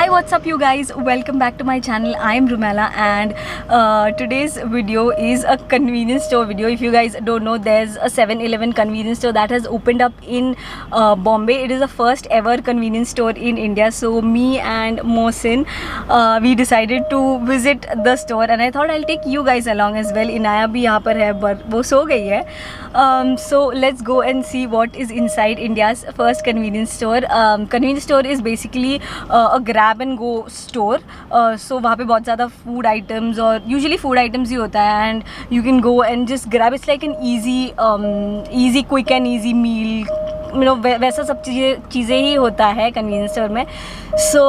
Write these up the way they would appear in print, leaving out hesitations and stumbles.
Hi, what's up you guys? Welcome back to my channel. I am Rumela and today's video is a convenience store video. If you guys don't know, there's a 7-Eleven convenience store that has opened up in Bombay. It is the first ever convenience store in India. So me and Mohsin, we decided to visit the store and I thought I'll take you guys along as well. Inaya bhi yahan par hai, but wo so gayi hai. So let's go and see what is inside India's first convenience store. Convenience store is basically a grab and go store. So वहाँ पे बहुत ज़्यादा food items और usually food items ही होता है and you can go and just grab. It's like an easy quick and easy meal. You know, वैसा सब चीज़ें ही होता है convenience store में. So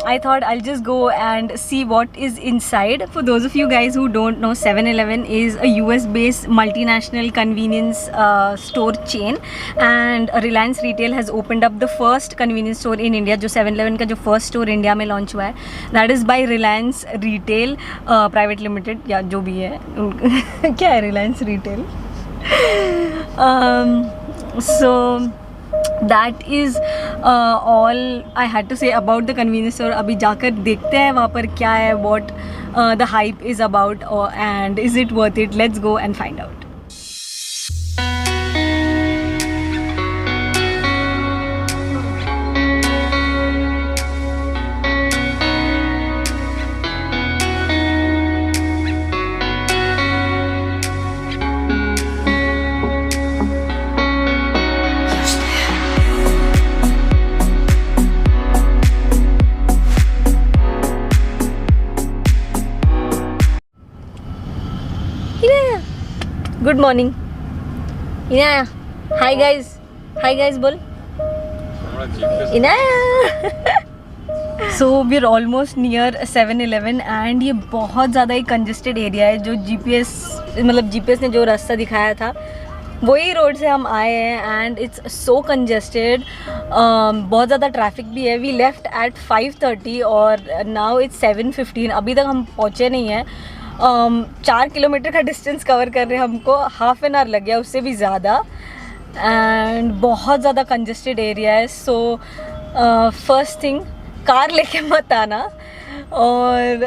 I thought I'll just go and see what is inside. For those of you guys who don't know, 7-Eleven is a US-based multinational convenience store chain, and Reliance Retail has opened up the first convenience store in India. जो 7-Eleven का जो first store India में launch हुआ है, that is by Reliance Retail Private Limited या जो भी है क्या है Reliance Retail. So that is all I had to say about the convenience store. अभी जाकर देखते हैं वहाँ पर क्या है, what the hype is about, and is it worth it. Let's go and find out. Good morning. Inaya. Hi guys. Hi guys बोल. Inaya. So we're almost near 7-Eleven and ये बहुत ज़्यादा ही congested area है. जो GPS ने जो रास्ता दिखाया था वही रोड से हम आए हैं and it's so congested. बहुत ज़्यादा ट्रैफिक भी है. We left at 5:30 और now it's 7:15. अभी तक हम पहुँचे नहीं हैं. 4 किलोमीटर का डिस्टेंस कवर कर रहे हैं. हमको हाफ एन आवर लग गया, उससे भी ज़्यादा. एंड बहुत ज़्यादा कंजेस्टेड एरिया है. सो फर्स्ट थिंग, कार लेके मत आना और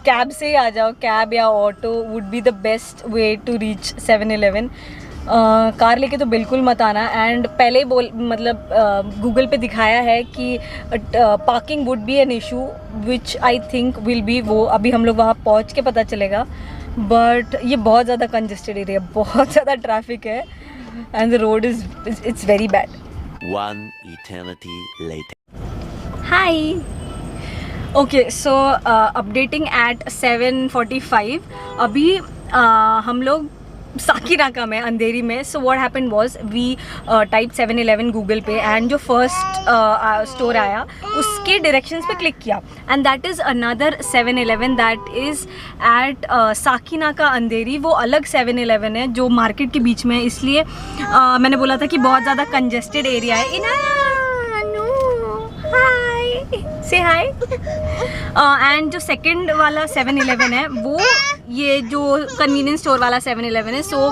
कैब से ही आ जाओ. कैब या auto would be the best way to reach 7-Eleven. Car लेके तो बिल्कुल मत आना. एंड पहले ही गूगल पे दिखाया है कि parking would be an issue which I think will be. वो अभी हम लोग वहाँ पहुँच के पता चलेगा. बट ये बहुत ज़्यादा कंजेस्टेड एरिया, बहुत ज़्यादा ट्रैफिक है and the road it's very bad. One eternity later. Hi. Okay, so updating at 7:45. अभी हम लोग साकीनाका में, अंधेरी में. So what happened was, we type 7-Eleven Google पे एंड जो फर्स्ट स्टोर आया उसके डायरेक्शंस पे क्लिक किया and that is another 7-Eleven that is at Sakinaka Andheri. वो अलग 7-Eleven है जो मार्केट के बीच में है. इसलिए मैंने बोला था कि बहुत ज़्यादा कंजेस्टेड एरिया है. से हाय. एंड जो सेकंड वाला 7-Eleven है वो ये जो कन्वीनियंस स्टोर वाला 7-Eleven है. सो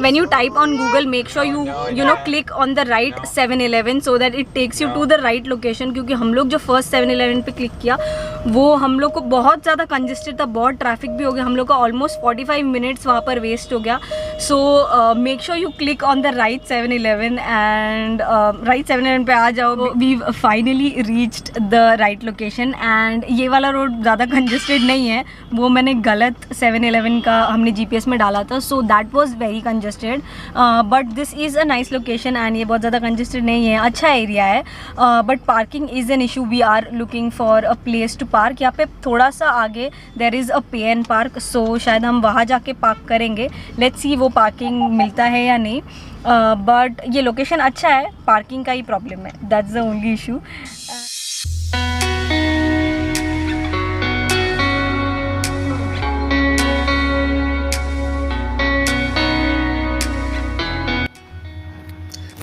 when you type on Google, make sure you know click on the right 7-Eleven so that it takes you to the right location. क्योंकि हम लोग जो फर्स्ट 7-Eleven पे क्लिक किया वो हम लोग को बहुत ज़्यादा कंजेस्टेड था, बहुत ट्रैफिक भी हो गया. हम लोग का ऑलमोस्ट 45 मिनट्स वहाँ पर वेस्ट हो गया. So make sure you click on the right 7-Eleven and right 7-Eleven पे आ जाओ. We finally reached the right location and ये वाला रोड ज़्यादा कंजेस्टेड नहीं है. वो मैंने गलत 7-Eleven का हमने GPS में डाला था. So that was very congested. But this is a nice location and ये बहुत ज़्यादा कंजेस्टेड नहीं है, अच्छा एरिया है. But parking is an issue. We are looking for a place to park. यहाँ पे थोड़ा सा आगे देर इज़ अ पे एंड पार्क. सो शायद हम वहाँ जाके पार्क करेंगे. लेट्स सी वो पार्किंग मिलता है या नहीं. बट ये लोकेशन अच्छा है, पार्किंग का ही प्रॉब्लम है. That's the only issue.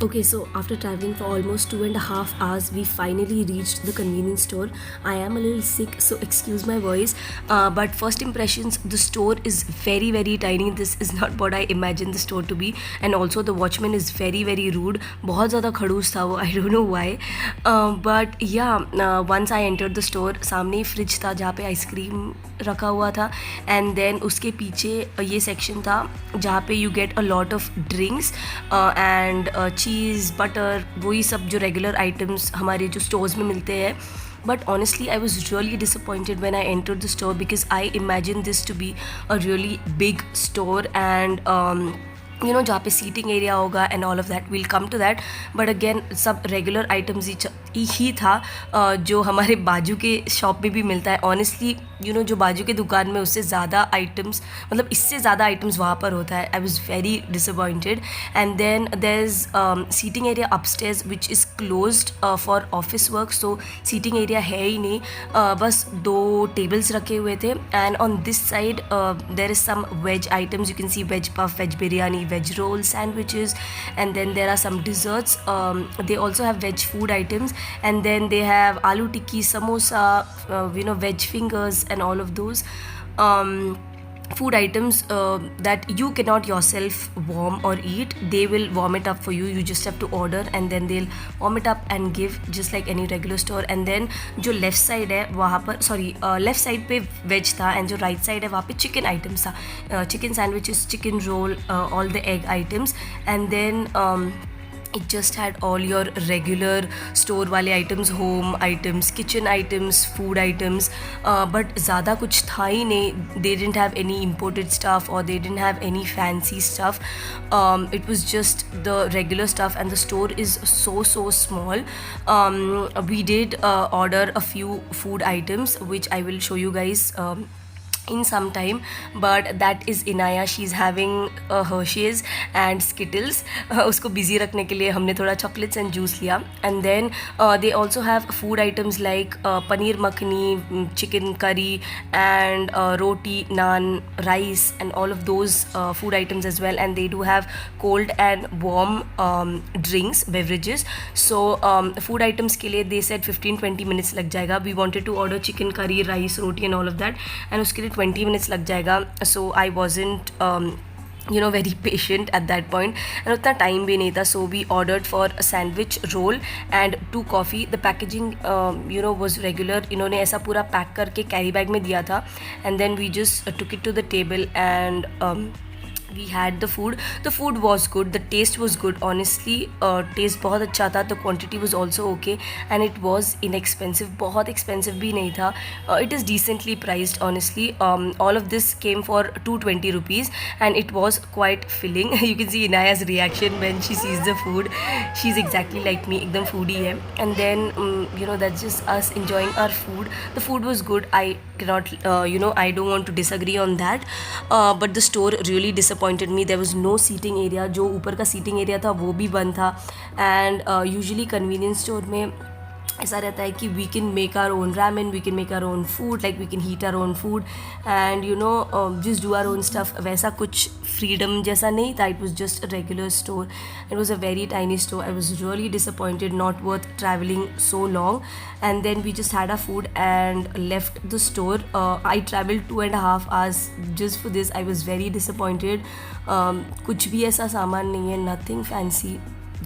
Okay, so after traveling for almost 2.5 hours, we finally reached the convenience store. I am a little sick, so excuse my voice. But first impressions, the store is very, very tiny. This is not what I imagined the store to be. And also the watchman is very, very rude. बहुत ज़्यादा खड़ूस था वो, I don't know why. But yeah, once I entered the store, सामने ही fridge था जहाँ पे ice cream रखा हुआ था. And then उसके पीछे ये सेक्शन था जहाँ पे you get a lot of drinks and cheese butter, वही सब जो रेगुलर आइटम्स हमारे जो स्टोर्स में मिलते हैं. But honestly, I was really disappointed when I entered the store because I imagined this to be a really big store and you know जहाँ पे सीटिंग एरिया होगा and all of that. Will come to that. But again सब regular items ही था जो हमारे बाजू के शॉप में भी मिलता है. ऑनेस्टली यू नो जो बाजू के दुकान में उससे ज़्यादा आइटम्स, मतलब इससे ज़्यादा आइटम्स वहाँ पर होता है. I was very disappointed. And then there is seating area upstairs which is closed for office work. So seating area है ही नहीं, बस 2 टेबल्स रखे हुए थे. And on this side there is some veg items. You can see veg puff, veg biryani, veg rolls, sandwiches, and then there are some desserts. They also have veg food items, and then they have aloo tikki, samosa, you know, veg fingers and all of those food items that you cannot yourself warm or eat. They will warm it up for you. You just have to order and then they'll warm it up and give, just like any regular store. And then जो left side है वहाँ पर left side पे veg था and जो right side है वहाँ पे chicken items था. Chicken sandwiches, chicken roll, all the egg items. And then it just had all your regular store वाले items, home items, kitchen items, food items, but ज़्यादा कुछ था ही नहीं. They didn't have any imported stuff or they didn't have any fancy stuff. It was just the regular stuff and the store is so small. We did order a few food items which I will show you guys in some time, but that is Inaya. She's having Hershey's and Skittles. उसको busy रखने के लिए हमने थोड़ा chocolates and juice लिया. And then they also have food items like paneer makhani, chicken curry and roti, naan, rice and all of those food items as well. And they do have cold and warm drinks, beverages. So food items के लिए they said 15-20 minutes लग जाएगा. We wanted to order chicken curry, rice, roti and all of that, and उसके लिए 20 minutes लग जाएगा. So I wasn't you know very patient at that point and उतना time भी नहीं था. So we ordered for a sandwich roll and 2 coffee. The packaging you know was regular. इन्होंने ऐसा पूरा पैक करके कैरी बैग में दिया था and then we just took it to the table and we had the food. The food was good, the taste was good. Honestly taste बहुत अच्छा था. The quantity was also okay and it was inexpensive. बहुत expensive भी नहीं था. It is decently priced honestly. All of this came for 220 rupees and it was quite filling. You can see Inaya's reaction when she sees the food. She's exactly like me, एकदम foodie है. And then you know that's just us enjoying our food. The food was good. I cannot you know I don't want to disagree on that, but the store really disappointed me. There was no seating area. जो ऊपर का seating area था वो भी बंद था. And usually convenience store में ऐसा रहता है कि we can make our own ramen, we can make our own food, like we can heat our own food and you know just do our own stuff. वैसा कुछ freedom जैसा नहीं था. It was just a regular store. It was a very tiny store. I was really disappointed. Not worth traveling so long. And then we just had our food and left the store. I traveled 2.5 hours just for this. I was very disappointed. कुछ भी ऐसा सामान नहीं है. Nothing fancy.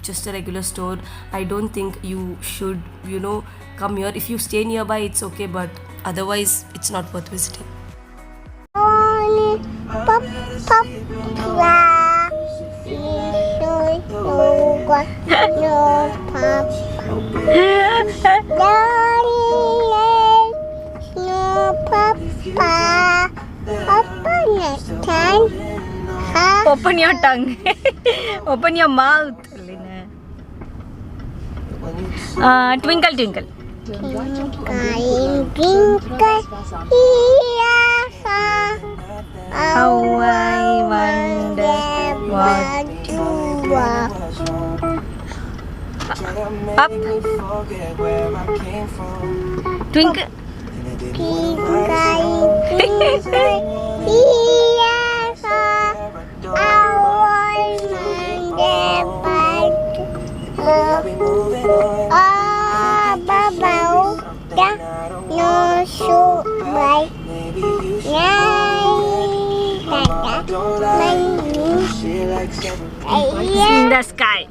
Just a regular store. I don't think you should, you know, come here. If you stay nearby, it's okay, but otherwise, it's not worth visiting. Open your tongue. Open your mouth. Twinkle twinkle. Twinkle, twinkle, how I wonder what you are. Up. Twinkle. Twinkle, twinkle, how I wonder what in the sky.